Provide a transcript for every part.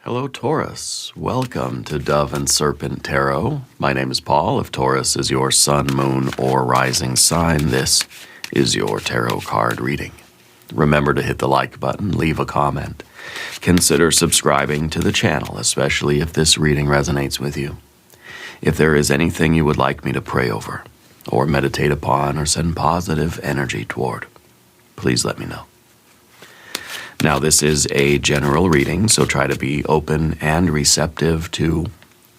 Hello, Taurus. Welcome to Dove and Serpent Tarot. My name is Paul. If Taurus is your sun, moon, or rising sign, this is your tarot card reading. Remember to hit the like button, leave a comment. Consider subscribing to the channel, especially if this reading resonates with you. If there is anything you would like me to pray over, or meditate upon, or send positive energy toward, please let me know. Now, this is a general reading, so try to be open and receptive to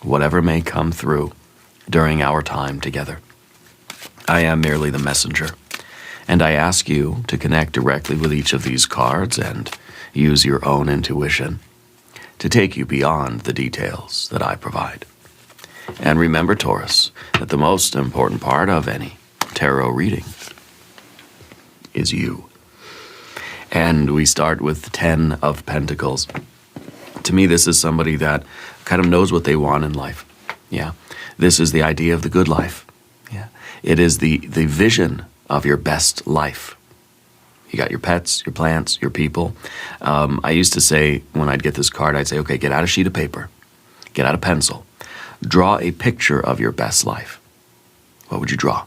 whatever may come through during our time together. I am merely the messenger, and I ask you to connect directly with each of these cards and use your own intuition to take you beyond the details that I provide. And remember, Taurus, that the most important part of any tarot reading is you. And we start with the 10 of Pentacles. To me, this is somebody that kind of knows what they want in life. Yeah. This is the idea of the good life. Yeah. It is the vision of your best life. You got your pets, your plants, your people. I used to say, when I'd get this card, I'd say, okay, get out a sheet of paper, get out a pencil, draw a picture of your best life. What would you draw?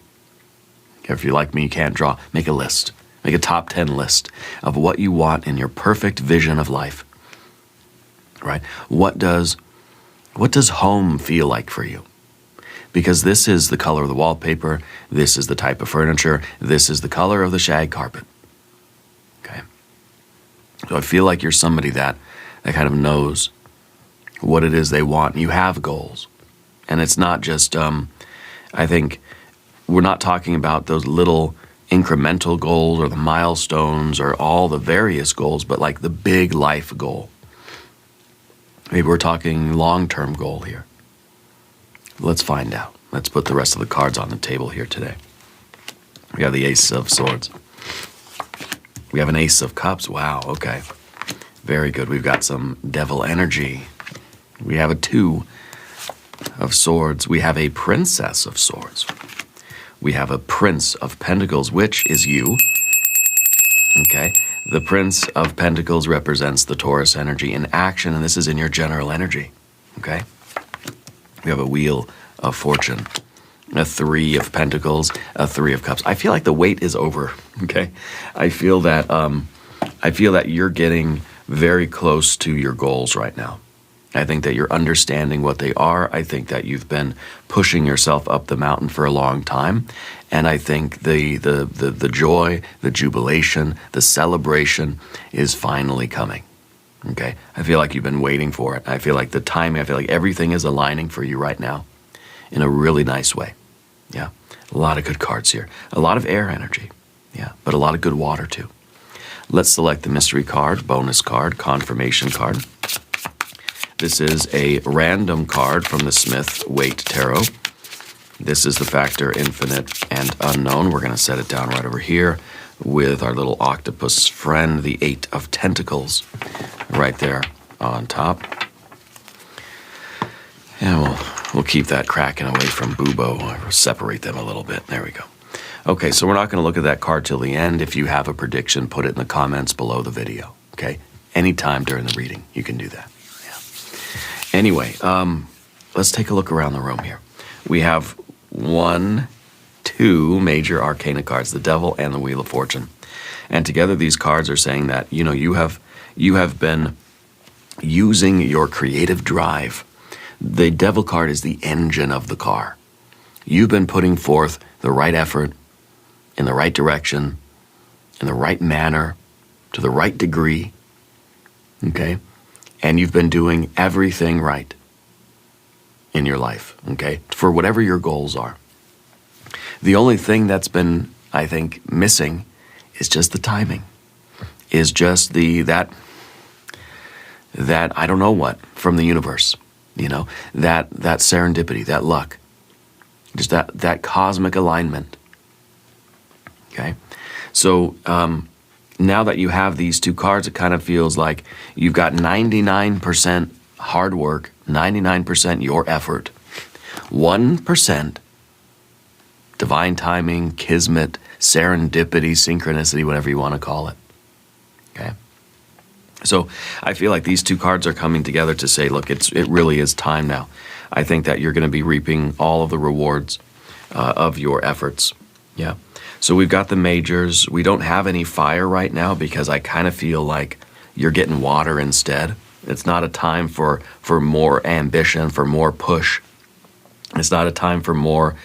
If you're like me, you can't draw, make a list. Make a top 10 list of what you want in your perfect vision of life, right? What does home feel like for you? Because this is the color of the wallpaper, this is the type of furniture, this is the color of the shag carpet, okay? So I feel like you're somebody that kind of knows what it is they want. You have goals, and it's not just, I think, we're not talking about those little incremental goals or the milestones or all the various goals, but like the big life goal. Maybe we're talking long-term goal here. Let's find out. Let's put the rest of the cards on the table here today. We have the Ace of Swords. We have an Ace of Cups. Wow, okay. Very good. We've got some devil energy. We have a 2 of Swords. We have a Princess of Swords. We have a Prince of Pentacles, which is you. Okay. The Prince of Pentacles represents the Taurus energy in action, and this is in your general energy. Okay. We have a Wheel of Fortune, a 3 of Pentacles, a 3 of Cups. I feel like the wait is over. Okay. I feel that you're getting very close to your goals right now. I think that you're understanding what they are. I think that you've been pushing yourself up the mountain for a long time. And I think the joy, the jubilation, the celebration is finally coming. Okay? I feel like you've been waiting for it. I feel like the timing, I feel like everything is aligning for you right now in a really nice way. Yeah. A lot of good cards here. A lot of air energy. Yeah. But a lot of good water too. Let's select the mystery card, bonus card, confirmation card. This is a random card from the Smith Waite Tarot. This is the factor infinite and unknown. We're going to set it down right over here with our little octopus friend, the 8 of Tentacles, right there on top. And we'll keep that cracking away from Bubo. We'll separate them a little bit. There we go. Okay, so we're not going to look at that card till the end. If you have a prediction, put it in the comments below the video. Okay? Anytime during the reading, you can do that. Anyway, let's take a look around the room here. We have 1, 2 major arcana cards, the Devil and the Wheel of Fortune. And together these cards are saying that, you know, you have been using your creative drive. The Devil card is the engine of the car. You've been putting forth the right effort in the right direction, in the right manner, to the right degree, okay? And you've been doing everything right in your life, okay? For whatever your goals are. The only thing that's been, I think, missing is just the timing. Is just that I don't know what from the universe, you know? That serendipity, that luck. Just that cosmic alignment. Okay? So, now that you have these 2 cards, it kind of feels like you've got 99% hard work, 99% your effort, 1% divine timing, kismet, serendipity, synchronicity, whatever you want to call it. Okay? So I feel like these two cards are coming together to say, look, it really is time now. I think that you're going to be reaping all of the rewards of your efforts. Yeah. So we've got the majors. We don't have any fire right now because I kind of feel like you're getting water instead. It's not a time for more ambition, for more push. It's not a time for more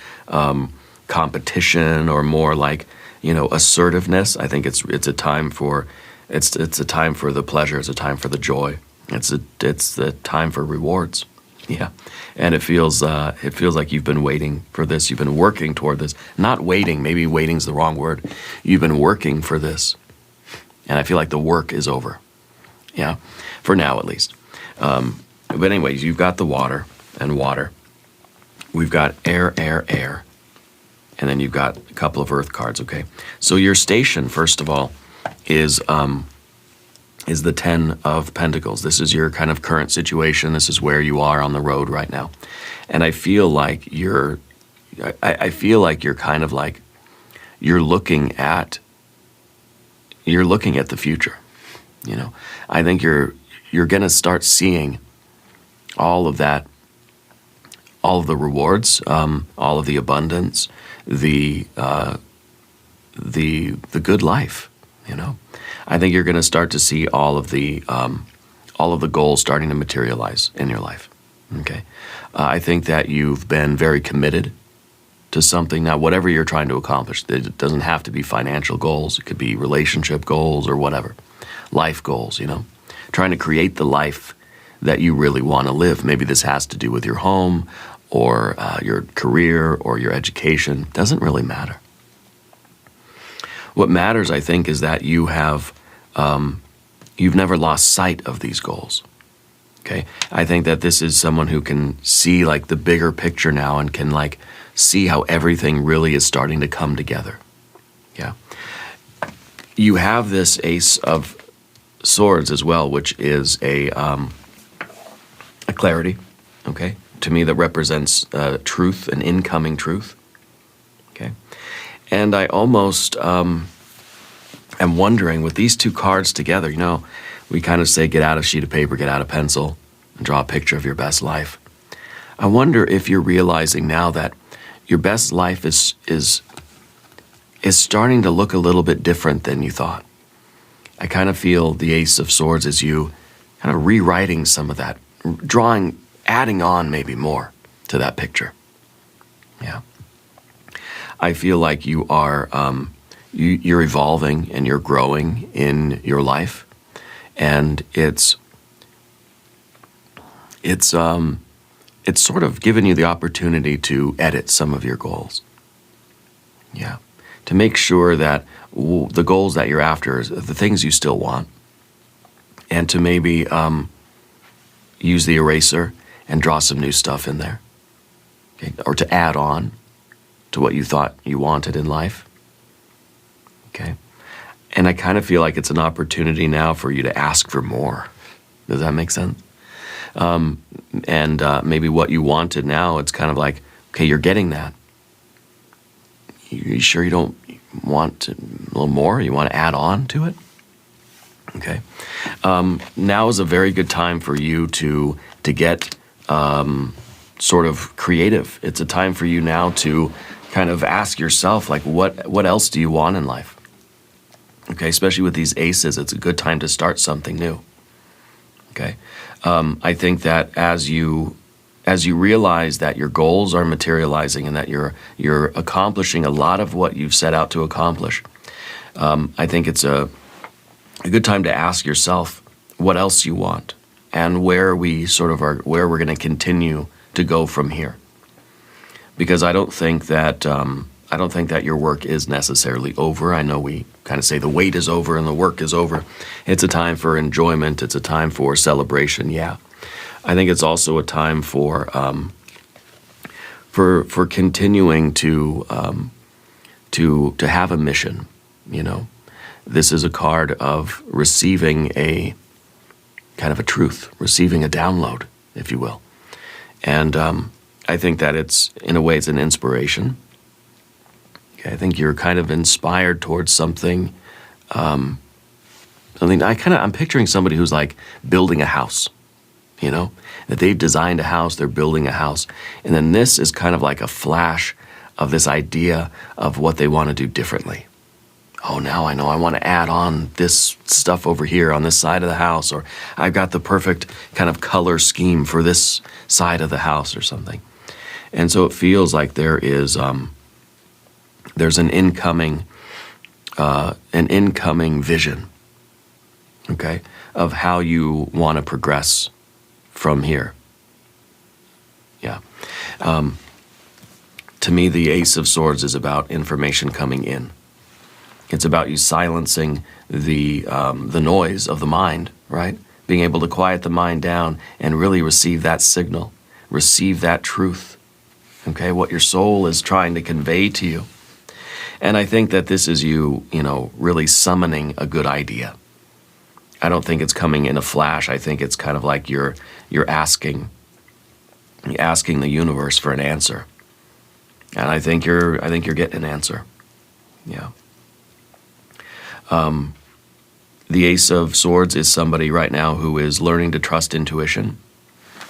competition or more like, assertiveness. I think it's a time for it's a time for the pleasure. It's a time for the joy. It's the time for rewards. Yeah, and it feels like you've been waiting for this. You've been working toward this. Not waiting. Maybe waiting's the wrong word. You've been working for this, and I feel like the work is over. Yeah, for now at least. But anyways, you've got the water and water. We've got air, air, air, and then you've got a couple of earth cards. Okay, so your station, first of all, is the Ten of Pentacles. This is your kind of current situation. This is where you are on the road right now. And I feel like I feel like you're kind of like, you're looking at the future. I think you're going to start seeing all of that, all of the rewards, all of the abundance, the good life, I think you're going to start to see all of the goals starting to materialize in your life. Okay, I think that you've been very committed to something. Now, whatever you're trying to accomplish, it doesn't have to be financial goals. It could be relationship goals or whatever, life goals. Trying to create the life that you really want to live. Maybe this has to do with your home or your career or your education. Doesn't really matter. What matters, I think, is that you've never lost sight of these goals. Okay, I think that this is someone who can see like the bigger picture now and can like see how everything really is starting to come together. Yeah, you have this Ace of Swords as well, which is a clarity. Okay, to me that represents truth, an incoming truth. Okay. And I almost am wondering, with these two cards together, we kind of say get out a sheet of paper, get out a pencil, and draw a picture of your best life. I wonder if you're realizing now that your best life is starting to look a little bit different than you thought. I kind of feel the Ace of Swords as you kind of rewriting some of that, adding on maybe more to that picture. Yeah. I feel like you are you're evolving and you're growing in your life, and it's sort of given you the opportunity to edit some of your goals. Yeah, to make sure that the goals that you're after is the things you still want, and to maybe use the eraser and draw some new stuff in there, okay? Or to add on to what you thought you wanted in life. Okay. And I kind of feel like it's an opportunity now for you to ask for more. Does that make sense? Maybe what you wanted now, it's kind of like, okay, you're getting that. You sure you don't want a little more? You want to add on to it? Okay. Now is a very good time for you to get sort of creative. It's a time for you now to kind of ask yourself, like, what else do you want in life? Okay, especially with these aces, it's a good time to start something new. Okay, I think that as you realize that your goals are materializing and that you're accomplishing a lot of what you've set out to accomplish, I think it's a good time to ask yourself what else you want and where we're going to continue to go from here. Because I don't think that your work is necessarily over. I know we kind of say the wait is over and the work is over. It's a time for enjoyment. It's a time for celebration. Yeah, I think it's also a time for continuing to have a mission. This is a card of receiving a kind of a truth, receiving a download, if you will, and I think that in a way, it's an inspiration. Okay, I think you're kind of inspired towards something Something I'm picturing somebody who's like building a house, you know, that they've designed a house, they're building a house. And then this is kind of like a flash of this idea of what they want to do differently. Oh, now I know I want to add on this stuff over here on this side of the house, or I've got the perfect kind of color scheme for this side of the house or something. And so it feels like there is, there's an incoming vision, okay, of how you want to progress from here. Yeah. To me, the Ace of Swords is about information coming in. It's about you silencing the noise of the mind, right? Being able to quiet the mind down and really receive that signal, receive that truth, okay? What your soul is trying to convey to you. And I think that this is you know, really summoning a good idea. I don't think it's coming in a flash. I think it's kind of like you're asking the universe for an answer. And I think you're getting an answer. Yeah. The Ace of Swords is somebody right now who is learning to trust intuition.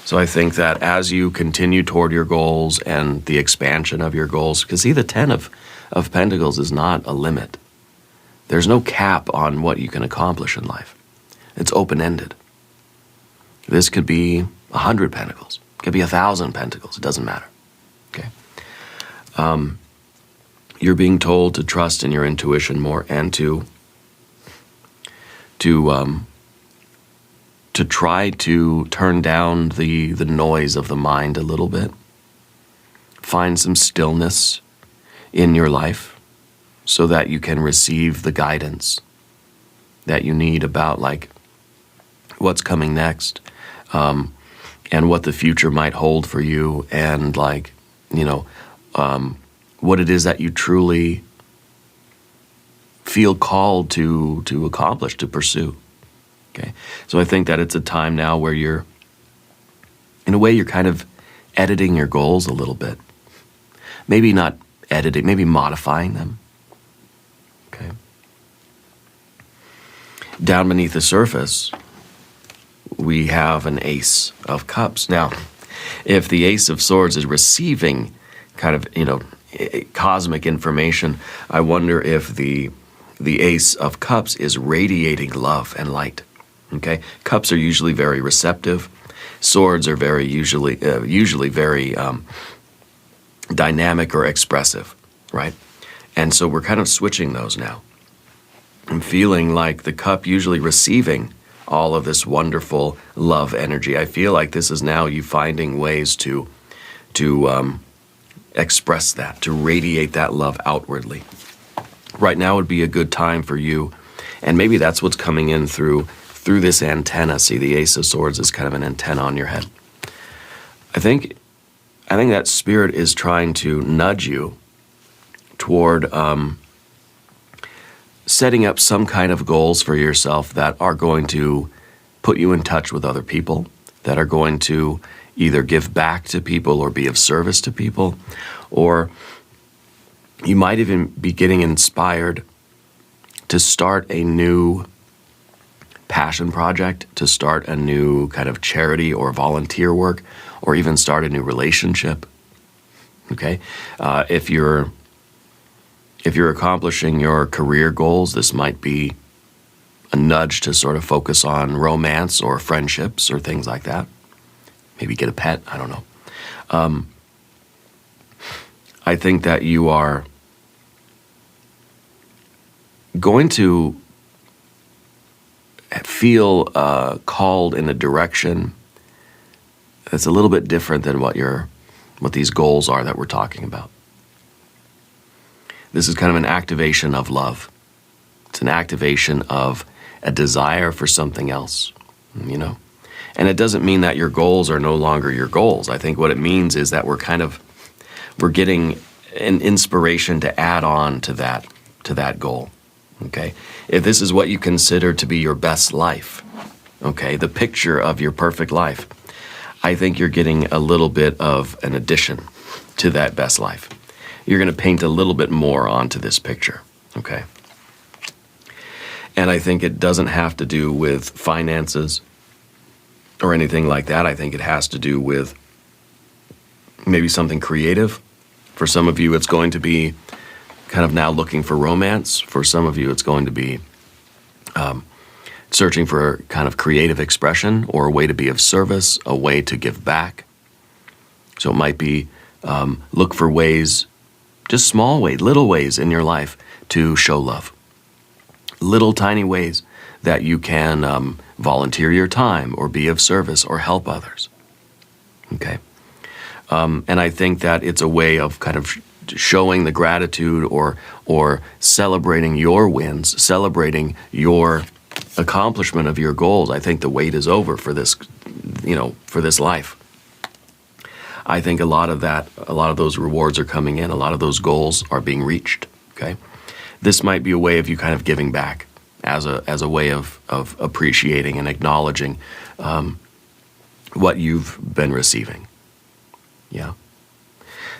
So I think that as you continue toward your goals and the expansion of your goals, because see, the Ten of Pentacles is not a limit. There's no cap on what you can accomplish in life. It's open-ended. This could be 100 pentacles. It could be 1,000 pentacles. It doesn't matter. Okay. You're being told to trust in your intuition more and to try to turn down the noise of the mind a little bit. Find some stillness in your life so that you can receive the guidance that you need about like what's coming next, and what the future might hold for you, and like, you know, what it is that you truly feel called to accomplish, to pursue. Okay, so I think that it's a time now where you're, in a way, you're kind of editing your goals a little bit. Maybe not editing, maybe modifying them. Okay. Down beneath the surface, we have an Ace of Cups. Now, if the Ace of Swords is receiving kind of, you know, cosmic information, I wonder if the Ace of Cups is radiating love and light. Okay, cups are usually very receptive. Swords are very usually very dynamic or expressive, right? And so we're kind of switching those now. I'm feeling like the cup usually receiving all of this wonderful love energy. I feel like this is now you finding ways to express that, to radiate that love outwardly. Right now would be a good time for you, and maybe that's what's coming in through this antenna. See, the Ace of Swords is kind of an antenna on your head. I think that spirit is trying to nudge you toward setting up some kind of goals for yourself that are going to put you in touch with other people, that are going to either give back to people or be of service to people, or you might even be getting inspired to start a new passion project, to start a new kind of charity or volunteer work, or even start a new relationship. Okay? If you're accomplishing your career goals, this might be a nudge to sort of focus on romance or friendships or things like that. Maybe get a pet, I don't know. I think that you are going to feel called in a direction that's a little bit different than what these goals are that we're talking about. This is kind of an activation of love. It's an activation of a desire for something else, you know? And it doesn't mean that your goals are no longer your goals. I think what it means is that we're getting an inspiration to add on to that goal, okay? If this is what you consider to be your best life, okay, the picture of your perfect life, I think you're getting a little bit of an addition to that best life. You're going to paint a little bit more onto this picture, okay? And I think it doesn't have to do with finances or anything like that. I think it has to do with maybe something creative. For some of you, it's going to be kind of now looking for romance. For some of you, it's going to be searching for kind of creative expression or a way to be of service, a way to give back. So it might be look for ways, just small ways, little ways in your life to show love. Little tiny ways that you can volunteer your time or be of service or help others. Okay? And I think that it's a way of kind of showing the gratitude or celebrating your wins, celebrating your accomplishment of your goals. I think the wait is over for this, for this life. I think a lot of those rewards are coming in. A lot of those goals are being reached. Okay, this might be a way of you kind of giving back as a way of appreciating and acknowledging what you've been receiving. Yeah.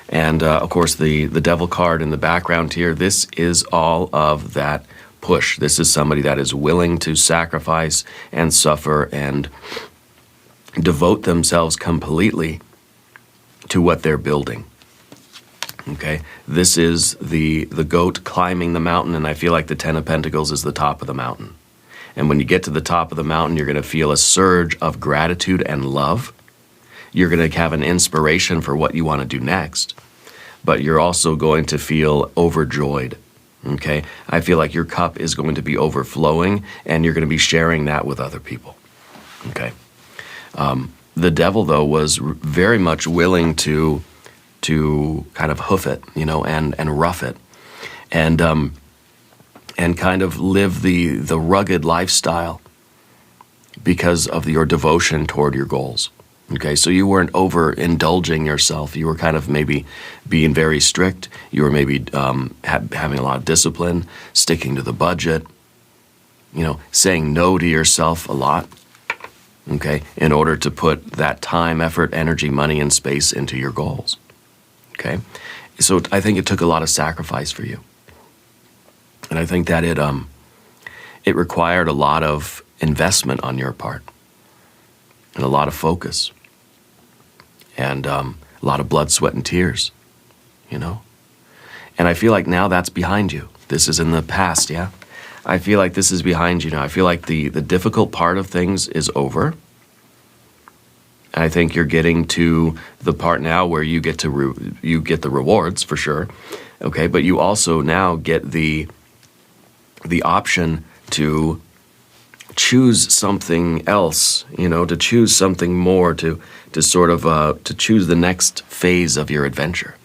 And of course, the devil card in the background here, this is all of that push. This is somebody that is willing to sacrifice and suffer and devote themselves completely to what they're building. Okay? This is the goat climbing the mountain, and I feel like the Ten of Pentacles is the top of the mountain. And when you get to the top of the mountain, you're going to feel a surge of gratitude and love. You're going to have an inspiration for what you want to do next, but you're also going to feel overjoyed, okay? I feel like your cup is going to be overflowing, and you're going to be sharing that with other people, okay? The devil, though, was very much willing to kind of hoof it, and rough it, and kind of live the rugged lifestyle because of your devotion toward your goals. Okay, so you weren't overindulging yourself. You were kind of maybe being very strict. You were maybe having a lot of discipline, sticking to the budget, saying no to yourself a lot, okay, in order to put that time, effort, energy, money, and space into your goals, okay? So I think it took a lot of sacrifice for you. And I think that it required a lot of investment on your part and a lot of focus. And a lot of blood, sweat, and tears, And I feel like now that's behind you. This is in the past, yeah? I feel like this is behind you now. I feel like the difficult part of things is over. And I think you're getting to the part now where you get the rewards, for sure, okay? But you also now get the option to choose something else, to choose something more, to sort of to choose the next phase of your adventure.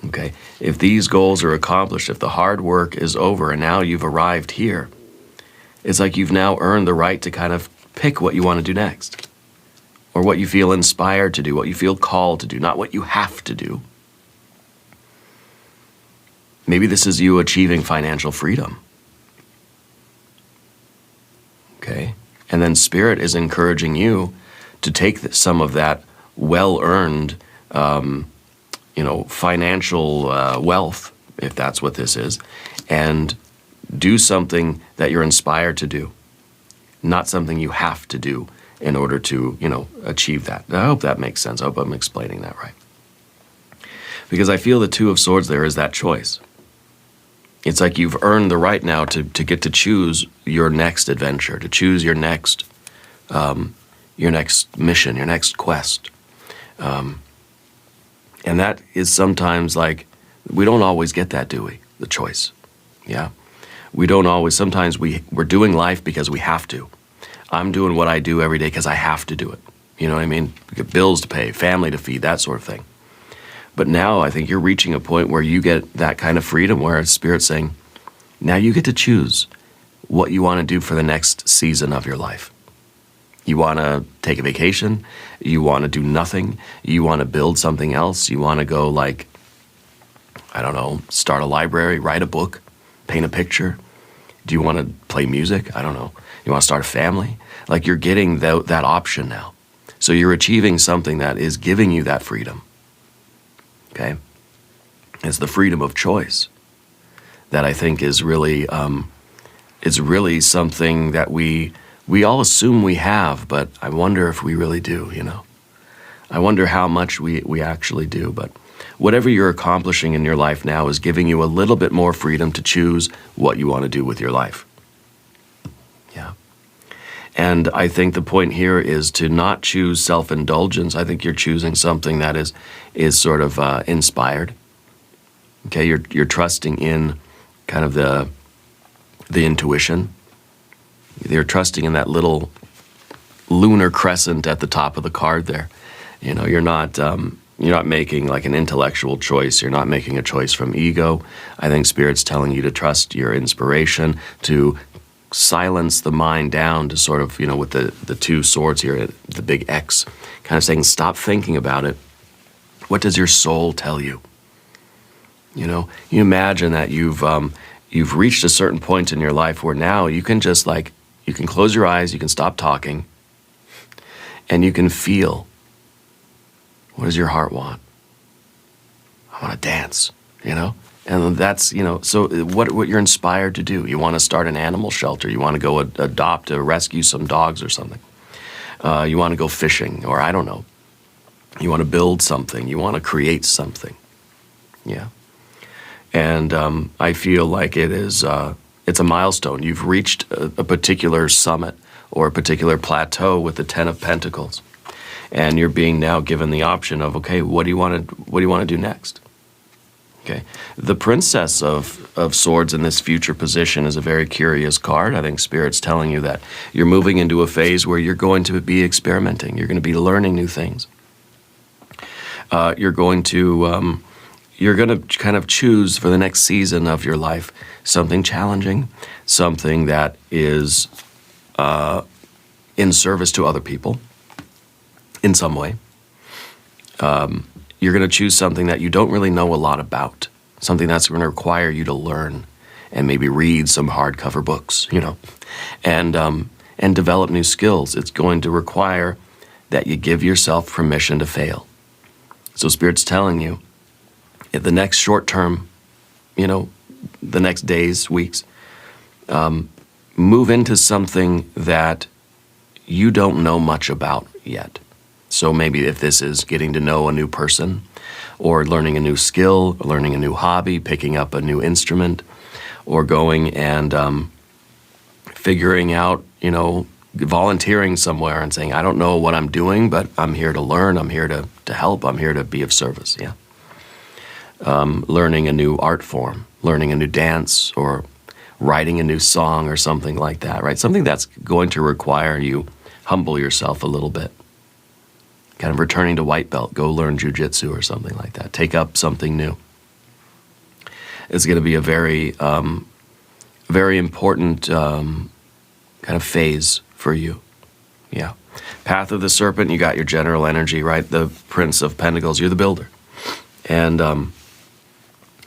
Okay, if these goals are accomplished, if the hard work is over and now you've arrived here, it's like you've now earned the right to kind of pick what you want to do next, or what you feel inspired to do, what you feel called to do, not what you have to do. Maybe this is you achieving financial freedom. Okay, and then Spirit is encouraging you to take some of that well-earned, financial wealth, if that's what this is, and do something that you're inspired to do, not something you have to do in order to, achieve that. I hope that makes sense. I hope I'm explaining that right. Because I feel the Two of Swords there is that choice. It's like you've earned the right now to get to choose your next adventure, to choose your next mission, your next quest. And that is sometimes like, we don't always get that, do we? The choice, yeah? We don't always, sometimes we're doing life because we have to. I'm doing what I do every day because I have to do it. You know what I mean? We got bills to pay, family to feed, that sort of thing. But now I think you're reaching a point where you get that kind of freedom where Spirit's saying, now you get to choose what you want to do for the next season of your life. You want to take a vacation, you want to do nothing, you want to build something else, you want to go start a library, write a book, paint a picture. Do you want to play music? I don't know. You want to start a family? Like, you're getting that option now. So you're achieving something that is giving you that freedom. Okay? It's the freedom of choice that I think is really it's really something that we all assume we have, but I wonder if we really do, you know. I wonder how much we actually do, but whatever you're accomplishing in your life now is giving you a little bit more freedom to choose what you want to do with your life. Yeah. And I think the point here is to not choose self-indulgence. I think you're choosing something that is sort of inspired. Okay, you're trusting in kind of the intuition. You're trusting in that little lunar crescent at the top of the card there. You know, you're not making like an intellectual choice. You're not making a choice from ego. I think Spirit's telling you to trust your inspiration, to silence the mind down to sort of, you know, with the two swords here, the big X, kind of saying, stop thinking about it. What does your soul tell you? You know, you imagine that you've reached a certain point in your life where now you can just like, you can close your eyes, you can stop talking, and you can feel, what does your heart want? I want to dance, you know? And that's, you know, so what you're inspired to do. You want to start an animal shelter. You want to go adopt or rescue some dogs or something. You want to go fishing, or I don't know. You want to build something. You want to create something. Yeah. And I feel like it's a milestone. You've reached a particular summit or a particular plateau with the Ten of Pentacles. And you're being now given the option of, okay, what do you want to do next? Okay. The Princess of Swords in this future position is a very curious card. I think Spirit's telling you that you're moving into a phase where you're going to be experimenting. You're going to be learning new things. You're going to kind of choose for the next season of your life something challenging, something that is in service to other people in some way. You're going to choose something that you don't really know a lot about, something that's going to require you to learn and maybe read some hardcover books, you know, and develop new skills. It's going to require that you give yourself permission to fail. So Spirit's telling you, in the next short term, you know, the next days, weeks, move into something that you don't know much about yet. So maybe if this is getting to know a new person, or learning a new skill, or learning a new hobby, picking up a new instrument, or going and figuring out, you know, volunteering somewhere and saying, I don't know what I'm doing, but I'm here to learn, I'm here to help, I'm here to be of service, yeah. Learning a new art form, learning a new dance, or writing a new song or something like that, right? Something that's going to require you humble yourself a little bit. Kind of returning to white belt, go learn jujitsu or something like that. Take up something new. It's going to be a very, very important kind of phase for you. Yeah. Path of the Serpent, you got your general energy, right? The Prince of Pentacles, you're the builder. And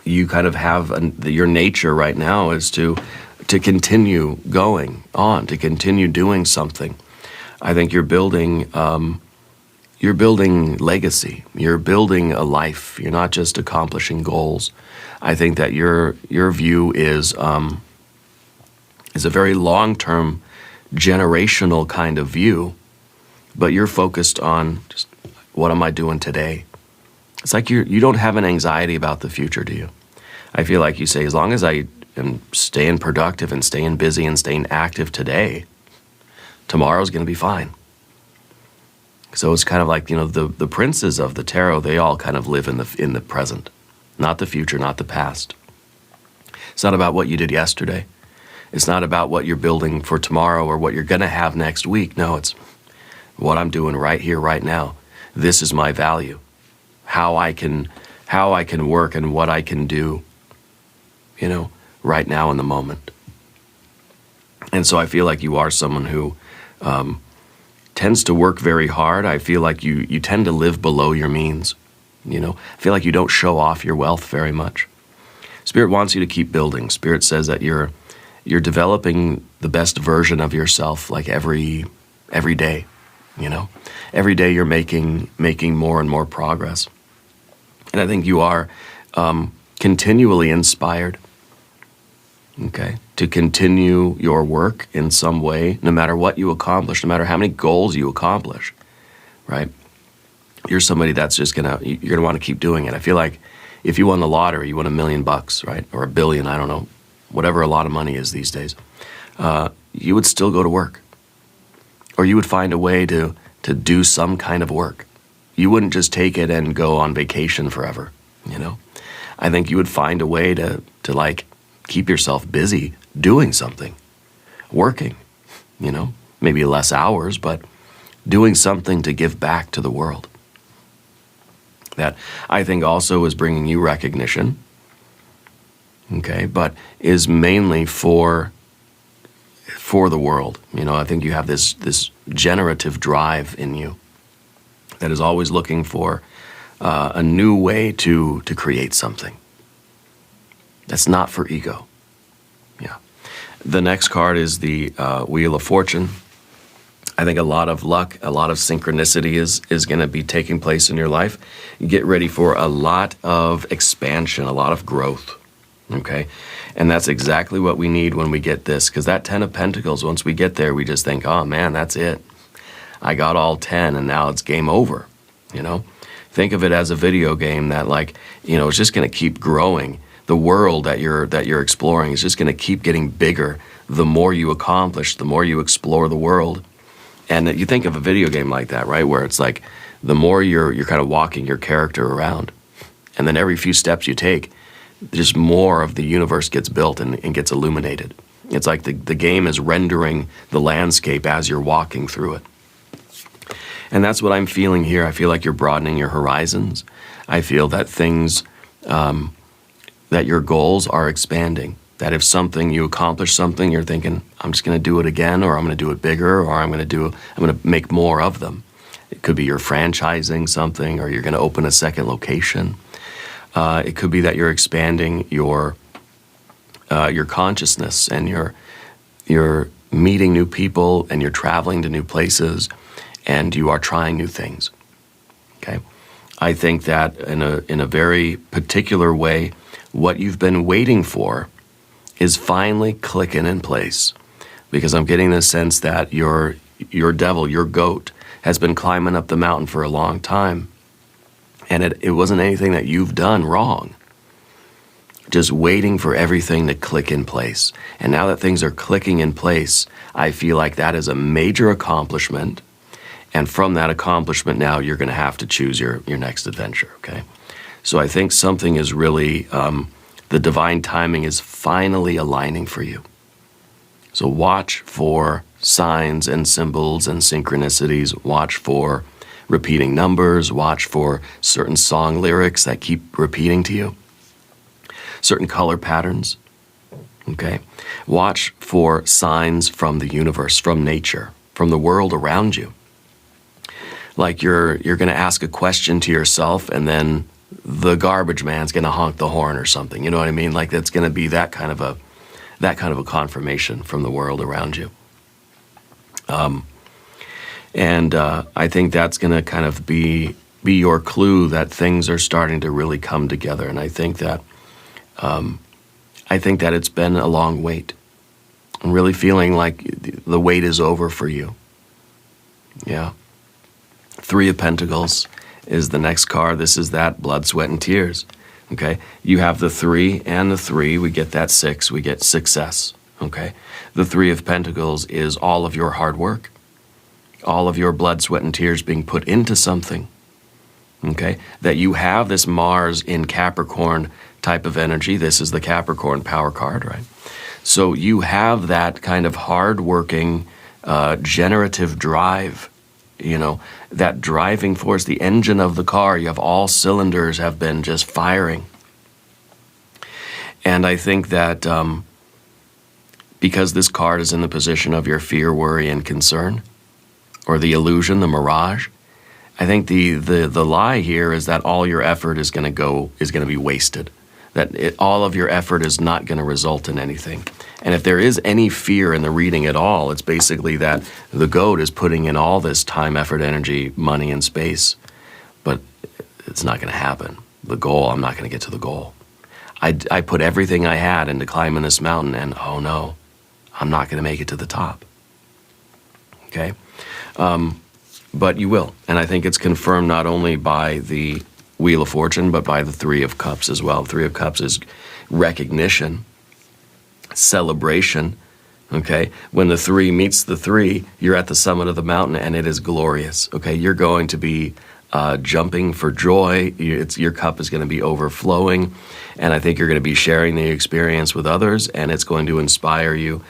you kind of have your nature right now is to continue going on, to continue doing something. I think you're building legacy. You're building a life. You're not just accomplishing goals. I think that your view is a very long-term, generational kind of view, but you're focused on just what am I doing today? It's like you don't have an anxiety about the future, do you? I feel like you say, as long as I am staying productive and staying busy and staying active today, tomorrow's going to be fine. So it's kind of like, you know, the princes of the tarot, they all kind of live in the present, not the future, not the past. It's not about what you did yesterday. It's not about what you're building for tomorrow or what you're going to have next week. No, it's what I'm doing right here, right now. This is my value. How I can work and what I can do, you know, right now in the moment. And so I feel like you are someone who tends to work very hard. I feel like you tend to live below your means, you know. I feel like you don't show off your wealth very much. Spirit wants you to keep building. Spirit says that you're developing the best version of yourself, like every day, you know. Every day you're making more and more progress. And I think you are continually inspired, okay, to continue your work in some way, no matter what you accomplish, no matter how many goals you accomplish, right? You're somebody that's just you're gonna want to keep doing it. I feel like if you won the lottery, you won $1 million, right? Or $1 billion, I don't know, whatever a lot of money is these days, you would still go to work. Or you would find a way to do some kind of work. You wouldn't just take it and go on vacation forever, you know? I think you would find a way to like keep yourself busy doing something, working, you know? Maybe less hours, but doing something to give back to the world. That I think also is bringing you recognition, okay, but is mainly for the world. You know, I think you have this generative drive in you that is always looking for a new way to create something. That's not for ego. Yeah. The next card is the Wheel of Fortune. I think a lot of luck, a lot of synchronicity is going to be taking place in your life. Get ready for a lot of expansion, a lot of growth, okay? And that's exactly what we need when we get this, because that 10 of Pentacles, once we get there, we just think, oh man, that's it. I got all 10 and now it's game over, you know? Think of it as a video game that, like, you know, it's just going to keep growing. The world that you're exploring is just going to keep getting bigger. The more you accomplish, the more you explore the world. And you think of a video game like that, right? Where it's like the more you're kind of walking your character around, and then every few steps you take, just more of the universe gets built and gets illuminated. It's like the game is rendering the landscape as you're walking through it. And that's what I'm feeling here. I feel like you're broadening your horizons. I feel that things, that your goals are expanding. That if you accomplish something, you're thinking, I'm just going to do it again, or I'm going to do it bigger, or I'm going to make more of them. It could be you're franchising something, or you're going to open a second location. It could be that you're expanding your consciousness, and you're meeting new people, and you're traveling to new places, and you are trying new things. Okay, I think that in a very particular way, what you've been waiting for is finally clicking in place, because I'm getting the sense that your devil, your goat, has been climbing up the mountain for a long time, and it wasn't anything that you've done wrong, just waiting for everything to click in place. And now that things are clicking in place, I feel like that is a major accomplishment, and from that accomplishment now you're going to have to choose your next adventure, okay? So I think something is really, the divine timing is finally aligning for you. So watch for signs and symbols and synchronicities. Watch for repeating numbers. Watch for certain song lyrics that keep repeating to you. Certain color patterns, okay? Watch for signs from the universe, from nature, from the world around you. Like you're going to ask a question to yourself, and then the garbage man's going to honk the horn or something. You know what I mean? Like that's going to be that kind of a confirmation from the world around you. I think that's going to kind of be your clue that things are starting to really come together. And I think that it's been a long wait. I'm really feeling like the wait is over for you. Yeah. 3 of Pentacles is the next card. This is that blood, sweat, and tears. Okay, you have the 3 and the 3. We get that 6. We get success. Okay, the 3 of Pentacles is all of your hard work, all of your blood, sweat, and tears being put into something. Okay, that you have this Mars in Capricorn type of energy. This is the Capricorn power card, right? So you have that kind of hard-working, generative drive. You know, that driving force, the engine of the car, you have all cylinders have been just firing. And I think that because this card is in the position of your fear, worry, and concern, or the illusion, the mirage, I think the lie here is that all your effort is going to be wasted. That all of your effort is not going to result in anything. And if there is any fear in the reading at all, it's basically that the goat is putting in all this time, effort, energy, money, and space, but it's not going to happen. The goal, I'm not going to get to the goal. I put everything I had into climbing this mountain, and oh no, I'm not going to make it to the top. Okay? But you will. And I think it's confirmed not only by the Wheel of Fortune, but by the Three of Cups as well. Three of Cups is recognition, celebration. Okay? When the three meets the three, you're at the summit of the mountain, and it is glorious. Okay? You're going to be jumping for joy. Your cup is going to be overflowing, and I think you're going to be sharing the experience with others, and it's going to inspire you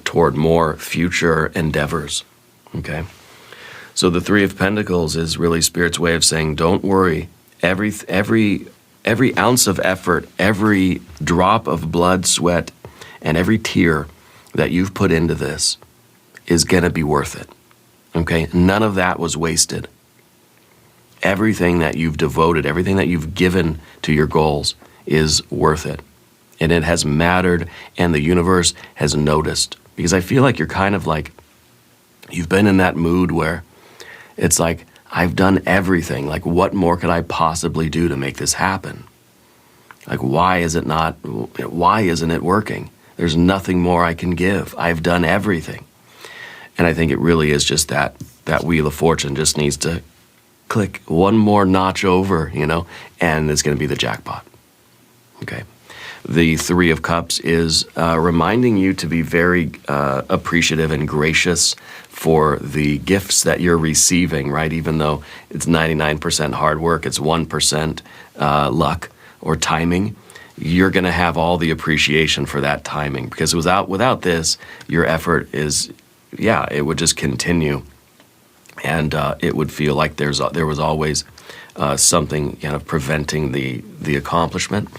toward more future endeavors. Okay? So the Three of Pentacles is really Spirit's way of saying, don't worry. Every ounce of effort, every drop of blood, sweat, and every tear that you've put into this is going to be worth it. Okay? None of that was wasted. Everything that you've devoted, everything that you've given to your goals is worth it. And it has mattered, and the universe has noticed. Because I feel like you're kind of like, you've been in that mood where it's like, I've done everything. Like, what more could I possibly do to make this happen? Like, why isn't it working? There's nothing more I can give. I've done everything. And I think it really is just that Wheel of Fortune just needs to click one more notch over, and it's going to be the jackpot. Okay. The Three of Cups is reminding you to be very appreciative and gracious for the gifts that you're receiving, right? Even though it's 99% hard work, it's 1% luck or timing, you're going to have all the appreciation for that timing. Because without this, your effort it would just continue. And it would feel like there was always something kind of preventing the accomplishment.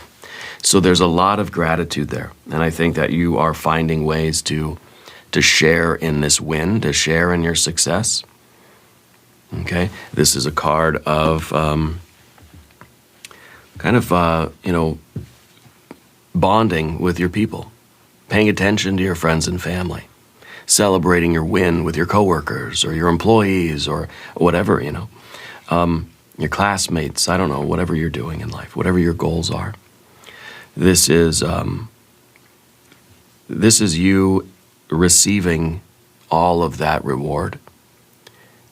So there's a lot of gratitude there. And I think that you are finding ways to share in this win, to share in your success. Okay? This is a card of bonding with your people, paying attention to your friends and family, celebrating your win with your coworkers or your employees or whatever, your classmates, I don't know, whatever you're doing in life, whatever your goals are. This is you receiving all of that reward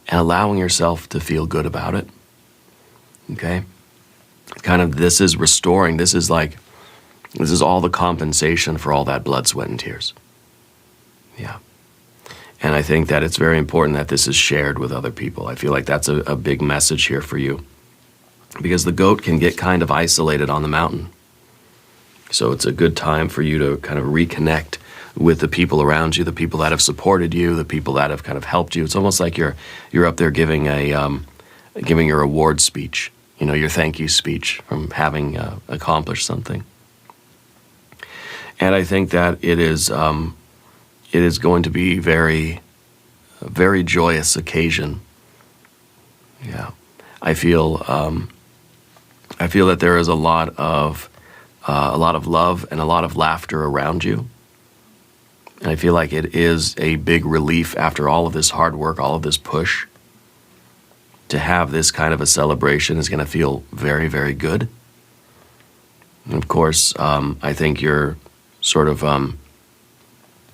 and allowing yourself to feel good about it. Okay? This is restoring. This is all the compensation for all that blood, sweat, and tears. Yeah. And I think that it's very important that this is shared with other people. I feel like that's a big message here for you. Because the goat can get kind of isolated on the mountain. So it's a good time for you to kind of reconnect with the people around you, the people that have supported you, the people that have kind of helped you. It's almost like you're up there giving your award speech, your thank you speech from having accomplished something. And I think that it is going to be a very joyous occasion. Yeah, I feel that there is a lot of love and a lot of laughter around you. And I feel like it is a big relief after all of this hard work, all of this push. To have this kind of a celebration is going to feel very, very good. And of course, I think you're sort of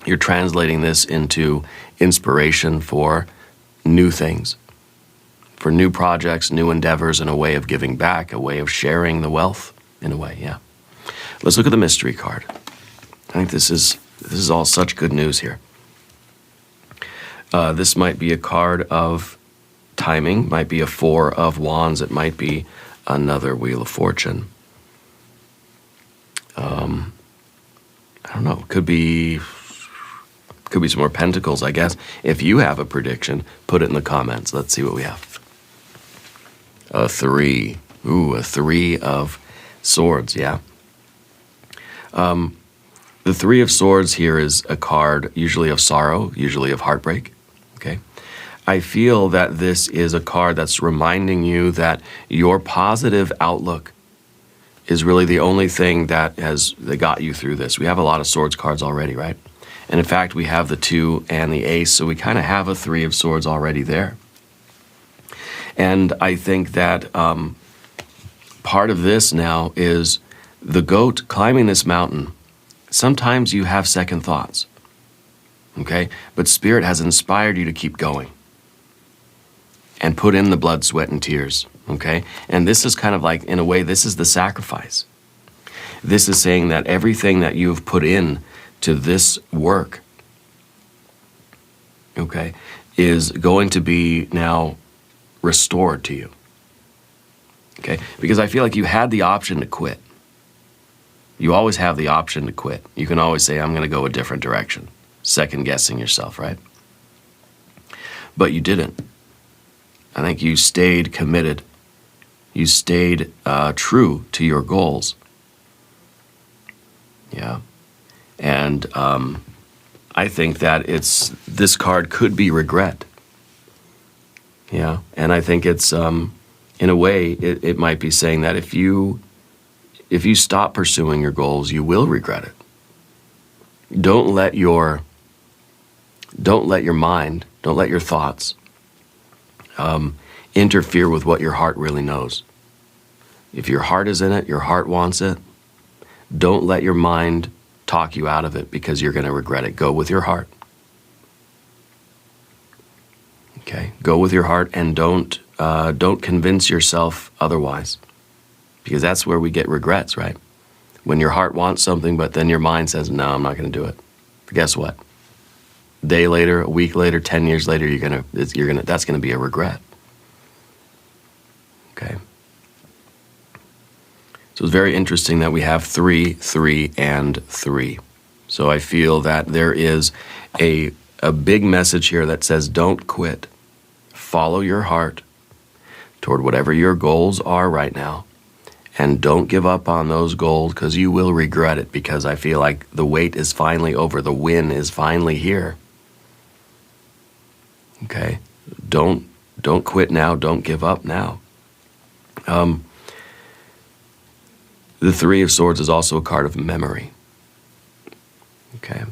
you're translating this into inspiration for new things, for new projects, new endeavors, and a way of giving back, a way of sharing the wealth in a way, yeah. Let's look at the mystery card. I think this is all such good news here. This might be a card of timing, might be a Four of Wands, it might be another Wheel of Fortune. I don't know, could be some more Pentacles, I guess. If you have a prediction, put it in the comments. Let's see what we have. A 3. Ooh, a 3 of Swords, yeah. The Three of Swords here is a card usually of sorrow, usually of heartbreak, okay? I feel that this is a card that's reminding you that your positive outlook is really the only thing that got you through this. We have a lot of Swords cards already, right? And in fact, we have the 2 and the Ace, so we kind of have a 3 of Swords already there. And I think that part of this now is the goat climbing this mountain, sometimes you have second thoughts, okay? But Spirit has inspired you to keep going and put in the blood, sweat, and tears, okay? And this is kind of like, in a way, this is the sacrifice. This is saying that everything that you've put in to this work, okay, is going to be now restored to you, okay? Because I feel like you had the option to quit. You always have the option to quit. You can always say, I'm going to go a different direction, second guessing yourself, right? But you didn't. I think you stayed committed. You stayed true to your goals. Yeah. And I think that this card could be regret. Yeah. And I think it's, in a way, it might be saying that if you stop pursuing your goals, you will regret it. Don't let your mind, don't let your thoughts interfere with what your heart really knows. If your heart is in it, your heart wants it, don't let your mind talk you out of it because you're going to regret it. Go with your heart. Okay? Go with your heart and don't convince yourself otherwise. Because that's where we get regrets, right? When your heart wants something, but then your mind says, no, I'm not going to do it. But guess what? A day later, a week later, 10 years later, that's going to be a regret. Okay. So it's very interesting that we have 3, 3, and 3. So I feel that there is a big message here that says, don't quit. Follow your heart toward whatever your goals are right now. And don't give up on those goals because you will regret it, because I feel like the wait is finally over. The win is finally here. Okay? Don't quit now. Don't give up now. The 3 of Swords is also a card of memory. Okay?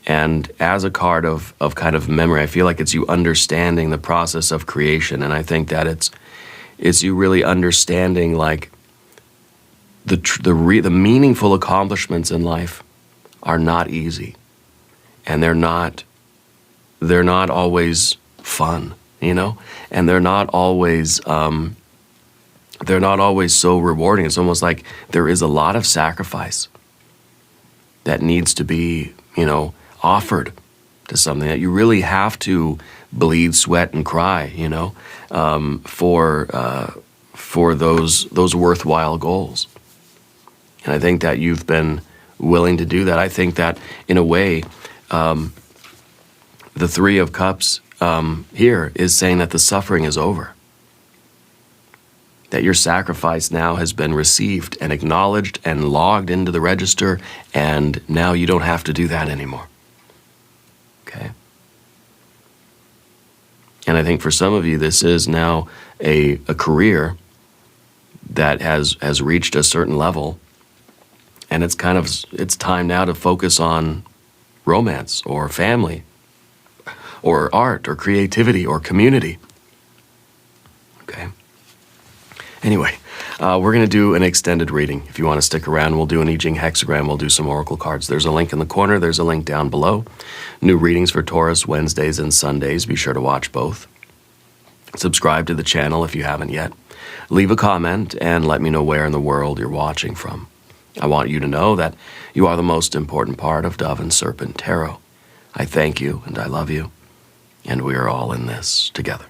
And as a card of kind of memory, I feel like it's you understanding the process of creation. And I think that it's you really understanding, like, the meaningful accomplishments in life are not easy, and they're not always fun, you know, and they're not always so rewarding. It's almost like there is a lot of sacrifice that needs to be, you know, offered to something, that you really have to bleed, sweat, and cry, you know, for those worthwhile goals. And I think that you've been willing to do that. I think that, in a way, the 3 of Cups here is saying that the suffering is over. That your sacrifice now has been received and acknowledged and logged into the register, and now you don't have to do that anymore. Okay? And I think for some of you, this is now a career that has reached a certain level. And it's time now to focus on romance or family or art or creativity or community. Okay. Anyway, we're going to do an extended reading. If you want to stick around, we'll do an I Ching hexagram. We'll do some oracle cards. There's a link in the corner. There's a link down below. New readings for Taurus Wednesdays and Sundays. Be sure to watch both. Subscribe to the channel if you haven't yet. Leave a comment and let me know where in the world you're watching from. I want you to know that you are the most important part of Dove and Serpent Tarot. I thank you and I love you, and we are all in this together.